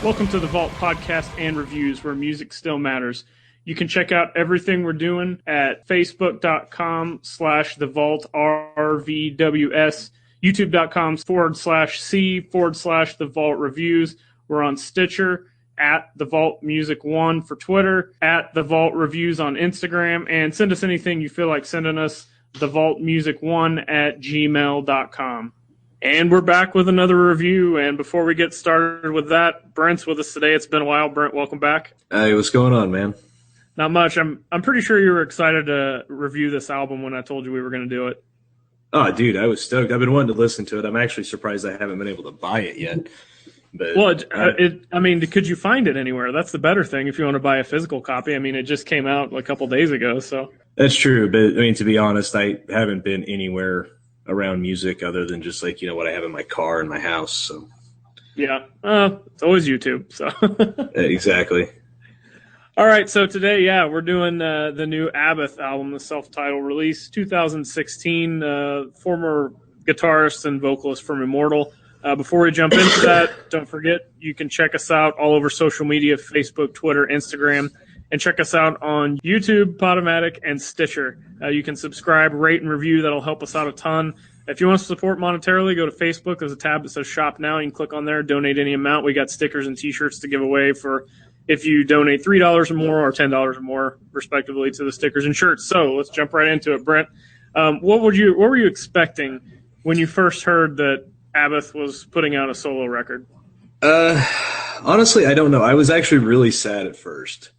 Welcome to the Vault podcast and reviews where music still matters. You can check out everything we're doing at facebook.com/The Vault RVWS, youtube.com/C/The Vault Reviews. We're on Stitcher, at The Vault Music 1 for Twitter, at The Vault Reviews on Instagram, and send us anything you feel like sending us, thevaultmusic1@gmail.com. And we're back with another review, and before we get started with that, Brent's with us today. It's been a while. Brent, welcome back. Hey, what's going on, man? Not much. I'm pretty sure you were excited to review this album when I told you we were going to do it. Oh, dude, I was stoked. I've been wanting to listen to it. I'm actually surprised I haven't been able to buy it yet. But well, could you find it anywhere? That's the better thing if you want to buy a physical copy. I mean, it just came out a couple days ago, so. That's true, but I mean, to be honest, I haven't been anywhere around music other than just what I have in my car and my house. So yeah, it's always YouTube. So exactly. All right, so today, we're doing the new Abbath album, the self-titled release, 2016. Former guitarist and vocalist from Immortal. Before we jump into that, don't forget you can check us out all over social media: Facebook, Twitter, Instagram. And check us out on YouTube, Podomatic, and Stitcher. You can subscribe, rate, and review. That'll help us out a ton. If you want to support monetarily, go to Facebook. There's a tab that says Shop Now. You can click on there, donate any amount. We got stickers and T-shirts to give away for if you donate $3 or more or $10 or more, respectively, to the stickers and shirts. So let's jump right into it, Brent. What were you expecting when you first heard that Abbath was putting out a solo record? Honestly, I don't know. I was actually really sad at first.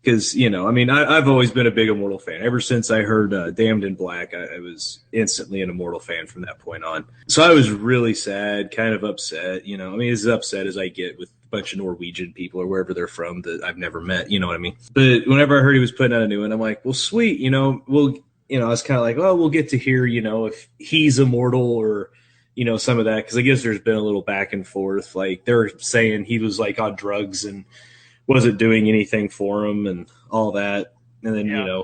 Because, I've always been a big Immortal fan. Ever since I heard Damned in Black, I was instantly an Immortal fan from that point on. So I was really sad, kind of upset, as upset as I get with a bunch of Norwegian people or wherever they're from that I've never met, you know what I mean? But whenever I heard he was putting out a new one, I'm like, well, sweet, I was kind of like, well, we'll get to hear, if he's immortal or, some of that. Because I guess there's been a little back and forth. Like, they're saying he was, on drugs and wasn't doing anything for him and all that. And then,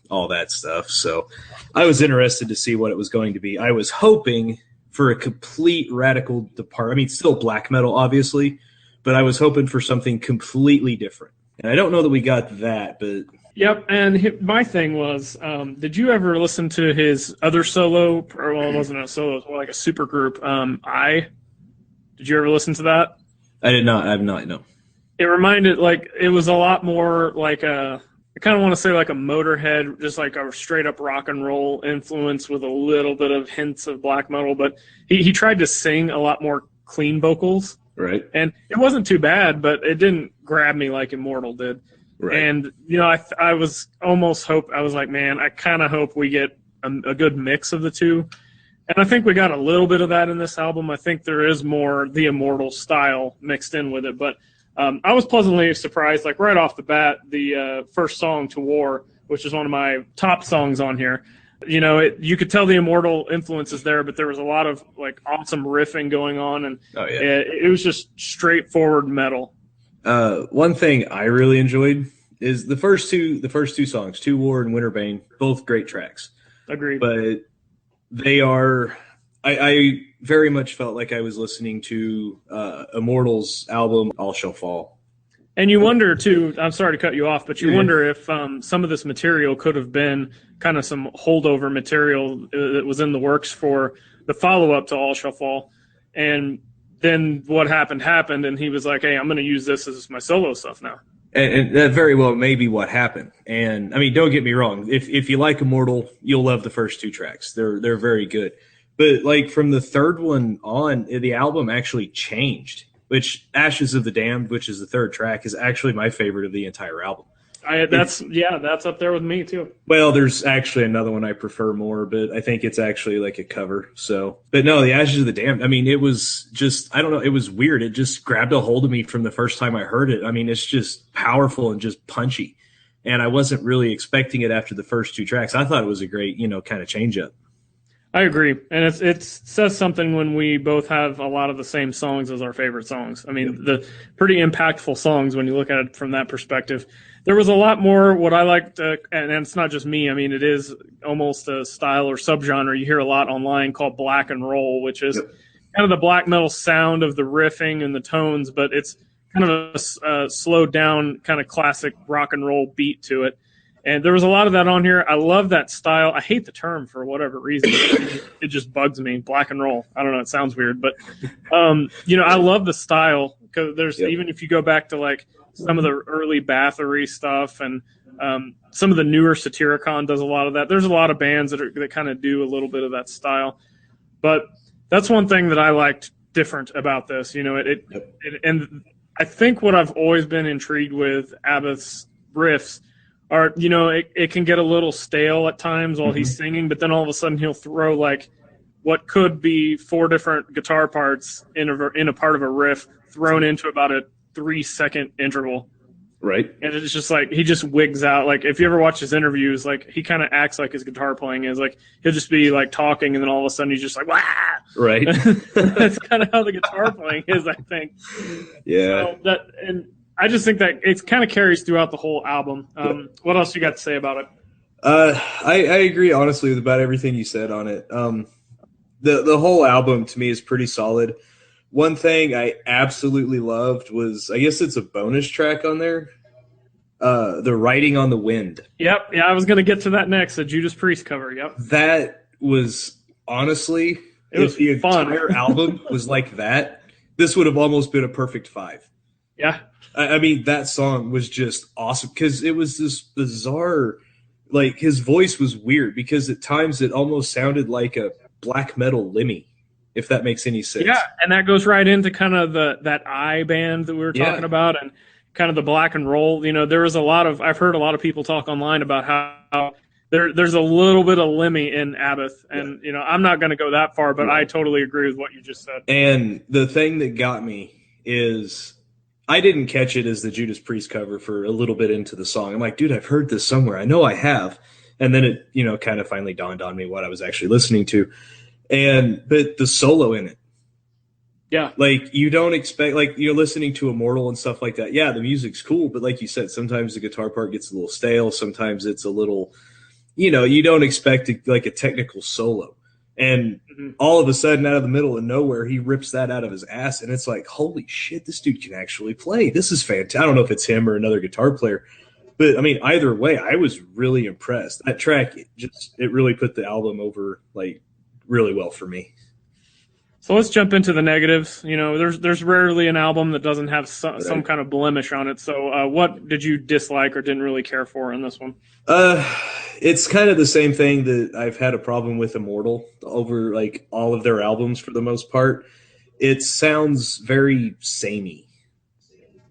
all that stuff. So I was interested to see what it was going to be. I was hoping for a complete radical departure. I mean, still black metal, obviously, but I was hoping for something completely different. And I don't know that we got that, but. Yep. And my thing was, did you ever listen to his other solo? Or, well, it wasn't a solo. It was more like a super group. Did you ever listen to that? I did not. I have not, no. It reminded, it was a lot more I kind of want to say like a Motorhead, just like a straight up rock and roll influence with a little bit of hints of black metal. But he tried to sing a lot more clean vocals. Right. And it wasn't too bad, but it didn't grab me like Immortal did. Right. And, I was almost I was like, man, I kind of hope we get a good mix of the two. And I think we got a little bit of that in this album. I think there is more the Immortal style mixed in with it. But I was pleasantly surprised, right off the bat, the first song, To War, which is one of my top songs on here. You could tell the Immortal influence is there, but there was a lot of awesome riffing going on, and it was just straightforward metal. One thing I really enjoyed is the first two songs, To War and Winterbane, both great tracks. Agreed. But they are. I very much felt like I was listening to Immortal's album, All Shall Fall. And you wonder, too, I'm sorry to cut you off, but you wonder if some of this material could have been kind of some holdover material that was in the works for the follow-up to All Shall Fall. And then what happened, and he was like, hey, I'm going to use this as my solo stuff now. And that very well may be what happened. And, I mean, don't get me wrong. If you like Immortal, you'll love the first two tracks. They're very good. But from the third one on, the album actually changed, which Ashes of the Damned, which is the third track, is actually my favorite of the entire album. That's up there with me too. Well, there's actually another one I prefer more, but I think it's actually like a cover. So, but no, the Ashes of the Damned, I mean, it was just, I don't know, it was weird. It just grabbed a hold of me from the first time I heard it. I mean, it's just powerful and just punchy. And I wasn't really expecting it after the first two tracks. I thought it was a great, kind of change up. I agree, and it says something when we both have a lot of the same songs as our favorite songs. I mean, the pretty impactful songs when you look at it from that perspective. There was a lot more what I liked, and it's not just me. I mean, it is almost a style or subgenre you hear a lot online called black and roll, which is kind of the black metal sound of the riffing and the tones, but it's kind of a slowed down, kind of classic rock and roll beat to it. And there was a lot of that on here. I love that style. I hate the term for whatever reason. It just bugs me. Black and roll. I don't know. It sounds weird, but I love the style because there's even if you go back to like some of the early Bathory stuff and some of the newer Satyricon does a lot of that. There's a lot of bands that kind of do a little bit of that style, but that's one thing that I liked different about this. And I think what I've always been intrigued with Abbath's riffs are, it can get a little stale at times while he's singing, but then all of a sudden he'll throw like what could be 4 different guitar parts in a part of a riff thrown into about a 3-second interval. Right. And it's just like he just wigs out. Like if you ever watch his interviews, like he kind of acts like his guitar playing is like he'll just be like talking and then all of a sudden he's just like, wah! Right. That's kind of how the guitar playing is, I think. Yeah. And I just think that it kind of carries throughout the whole album. What else you got to say about it? I agree honestly with about everything you said on it. The whole album to me is pretty solid. One thing I absolutely loved was, I guess it's a bonus track on there, the Riding on the Wind. Yep, yeah, I was going to get to that next, the Judas Priest cover, yep. That was, honestly, if the entire album was like that, this would have almost been a perfect 5. Yeah. I mean, that song was just awesome because it was this bizarre, like, his voice was weird because at times it almost sounded like a black metal Lemmy. If that makes any sense. Yeah, and that goes right into kind of that I band that we were talking about and kind of the black and roll. I've heard a lot of people talk online about how there's a little bit of Lemmy in Abbath. And, I'm not going to go that far, but I totally agree with what you just said. And the thing that got me is I didn't catch it as the Judas Priest cover for a little bit into the song. I'm like, dude, I've heard this somewhere. I know I have. And then it, kind of finally dawned on me what I was actually listening to. But the solo in it. Yeah. Like, you don't expect, like, you're listening to Immortal and stuff like that. Yeah, the music's cool, but like you said, sometimes the guitar part gets a little stale. Sometimes it's a little, you don't expect like a technical solo. And all of a sudden, out of the middle of nowhere, he rips that out of his ass. And it's like, holy shit, this dude can actually play. This is fantastic. I don't know if it's him or another guitar player. But, I mean, either way, I was really impressed. That track, it really put the album over, like, really well for me. So let's jump into the negatives. There's rarely an album that doesn't have some kind of blemish on it. So what did you dislike or didn't really care for in this one? It's kind of the same thing that I've had a problem with Immortal over like all of their albums for the most part. It sounds very samey.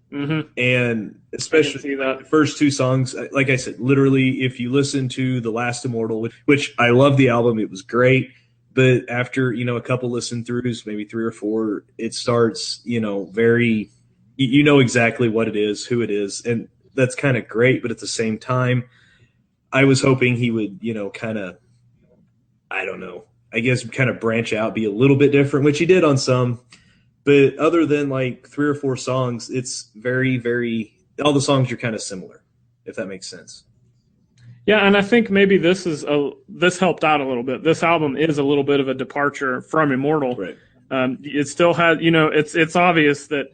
And especially the first 2 songs, like I said, literally, if you listen to The Last Immortal, which I love the album, it was great. But after, a couple listen throughs, maybe 3 or 4, it starts, very, exactly what it is, who it is. And that's kind of great. But at the same time, I was hoping he would, kind of, I don't know, I guess kind of branch out, be a little bit different, which he did on some. But other than like 3 or 4 songs, it's very, very, all the songs are kind of similar, if that makes sense. Yeah, and I think maybe this helped out a little bit. This album is a little bit of a departure from Immortal. Right. It still has, it's obvious that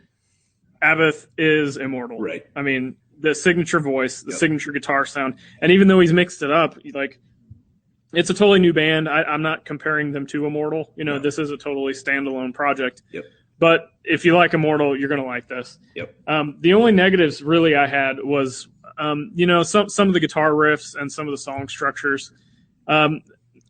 Abbath is Immortal. Right. I mean, the signature voice, the signature guitar sound, and even though he's mixed it up, like, it's a totally new band. I'm not comparing them to Immortal. No. This is a totally standalone project. Yep. But if you like Immortal, you're going to like this. Yep. The only negatives really I had was some of the guitar riffs and some of the song structures. I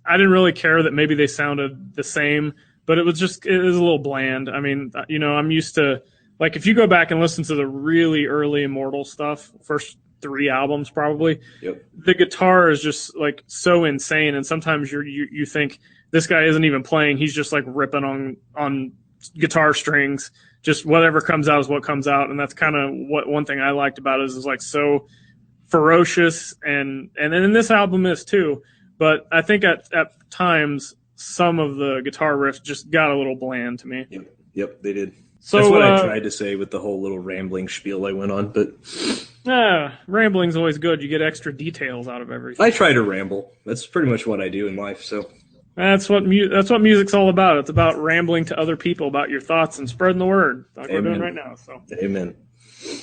didn't really care that maybe they sounded the same, but it was a little bland. I mean, I'm used to, like, if you go back and listen to the really early Immortal stuff, first 3 albums probably, the guitar is just like so insane. And sometimes you think this guy isn't even playing. He's just like ripping on guitar strings. Just whatever comes out is what comes out, and that's kind of what one thing I liked about it is like so ferocious, and then this album is too. But I think at times some of the guitar riffs just got a little bland to me. Yep, they did. So that's what I tried to say with the whole little rambling spiel I went on, but rambling's always good. You get extra details out of everything. I try to ramble. That's pretty much what I do in life. So. That's what music's all about. It's about rambling to other people about your thoughts and spreading the word, like we're doing right now. So, amen.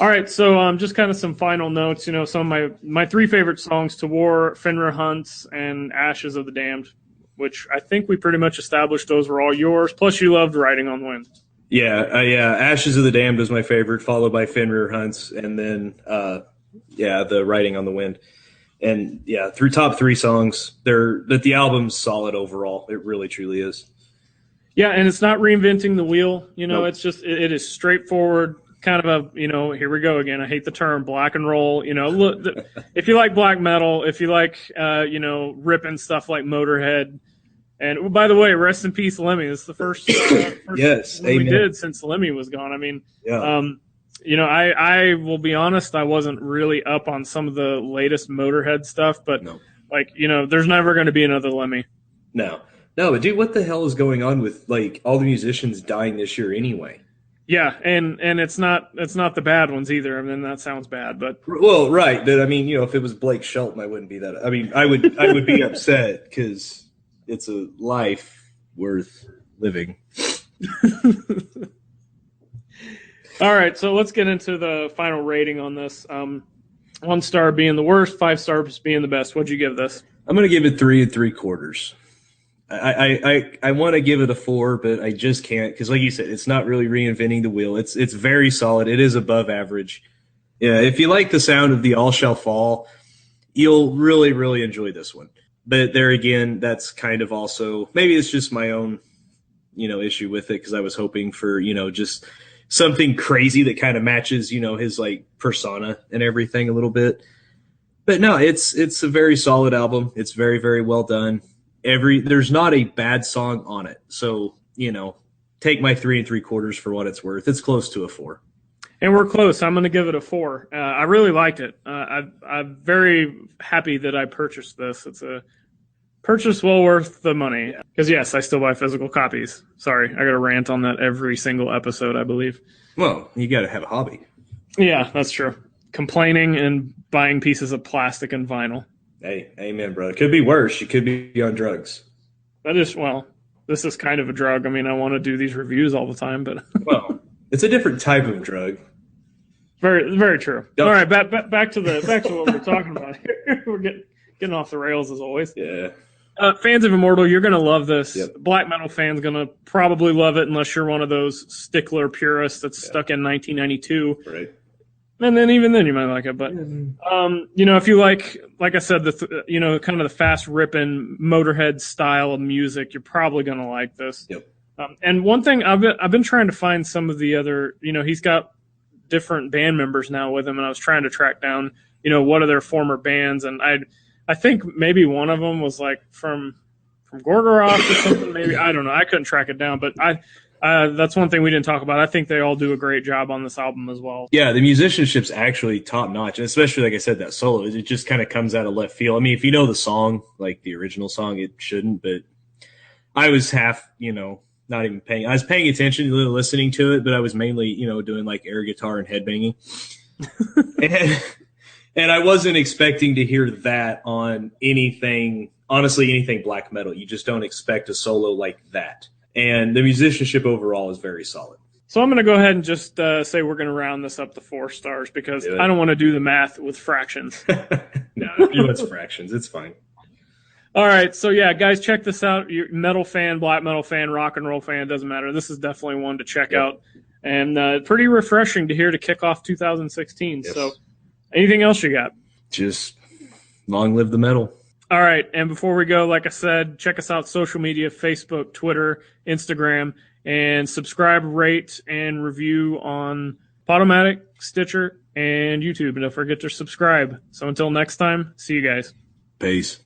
All right, so just kind of some final notes. Some of my three favorite songs: "To War," "Fenrir Hunts," and "Ashes of the Damned," which I think we pretty much established those were all yours. Plus, you loved "Riding on the Wind." Yeah. Ashes of the Damned was my favorite, followed by Fenrir Hunts, and then the Riding on the Wind. And yeah, through top three songs, the album's solid overall. It really truly is. Yeah, and it's not reinventing the wheel. Nope. It's just it is straightforward, kind of a here we go again. I hate the term black and roll. Look, if you like black metal, if you like ripping stuff like Motorhead, and by the way, rest in peace, Lemmy. This is the first Yes, one we did since Lemmy was gone. I mean, yeah. I will be honest, I wasn't really up on some of the latest Motorhead stuff, but No. there's never going to be another Lemmy. No, but dude, what the hell is going on with like all the musicians dying this year anyway? Yeah, and it's not the bad ones either. I mean, that sounds bad, but Well, right. But I mean, if it was Blake Shelton, I wouldn't be that. I mean, I would be upset because it's a life worth living. All right, so let's get into the final rating on this. 1 star being the worst, 5 stars being the best. What'd you give this? I'm going to give it 3 3/4. I want to give it a 4, but I just can't because, like you said, it's not really reinventing the wheel. It's very solid. It is above average. Yeah, if you like the sound of the All Shall Fall, you'll really, really enjoy this one. But there again, that's kind of also maybe it's just my own, issue with it because I was hoping for just something crazy that kind of matches his like persona and everything a little bit. But no, it's a very solid album. It's very, very well done. There's not a bad song on it. So, take my 3 3/4 for what it's worth. It's close to a 4. And we're close. I'm going to give it a 4. I really liked it. I'm very happy that I purchased this. It's a purchase well worth the money. Because, yes, I still buy physical copies. Sorry, I got to rant on that every single episode, I believe. Well, you got to have a hobby. Yeah, that's true. Complaining and buying pieces of plastic and vinyl. Hey, amen, brother. Could be worse. You could be on drugs. This is kind of a drug. I mean, I want to do these reviews all the time, but well, it's a different type of drug. Very, very true. Yep. All right, back to what we're talking about here. We're getting off the rails as always. Yeah. Fans of Immortal, you're gonna love this. Yep. Black metal fans gonna probably love it unless you're one of those stickler purists that's stuck in 1992. Right. And then even then you might like it, but if you like I said, kind of the fast ripping Motorhead style of music, you're probably gonna like this. Yep. And one thing I've been trying to find some of the other, he's got different band members now with him, and I was trying to track down, what are their former bands, and I think maybe one of them was like from Gorgoroth or something. Maybe I don't know. I couldn't track it down, but that's one thing we didn't talk about. I think they all do a great job on this album as well. Yeah, the musicianship's actually top notch, and especially like I said, that solo, it just kind of comes out of left field. I mean, if you know the song, like the original song, it shouldn't, but I was half, not even paying. I was paying attention, listening to it, but I was mainly, doing like air guitar and headbanging, and I wasn't expecting to hear that on anything. Honestly, anything black metal, you just don't expect a solo like that. And the musicianship overall is very solid. So I'm going to go ahead and just say we're going to round this up to 4 stars because I don't want to do the math with fractions. No, it's fractions. It's fine. All right. So, yeah, guys, check this out. You're metal fan, black metal fan, rock and roll fan, doesn't matter. This is definitely one to check out. And pretty refreshing to hear to kick off 2016. Yes. So anything else you got? Just long live the metal. All right. And before we go, like I said, check us out social media, Facebook, Twitter, Instagram, and subscribe, rate, and review on Podomatic, Stitcher, and YouTube. And don't forget to subscribe. So until next time, see you guys. Peace.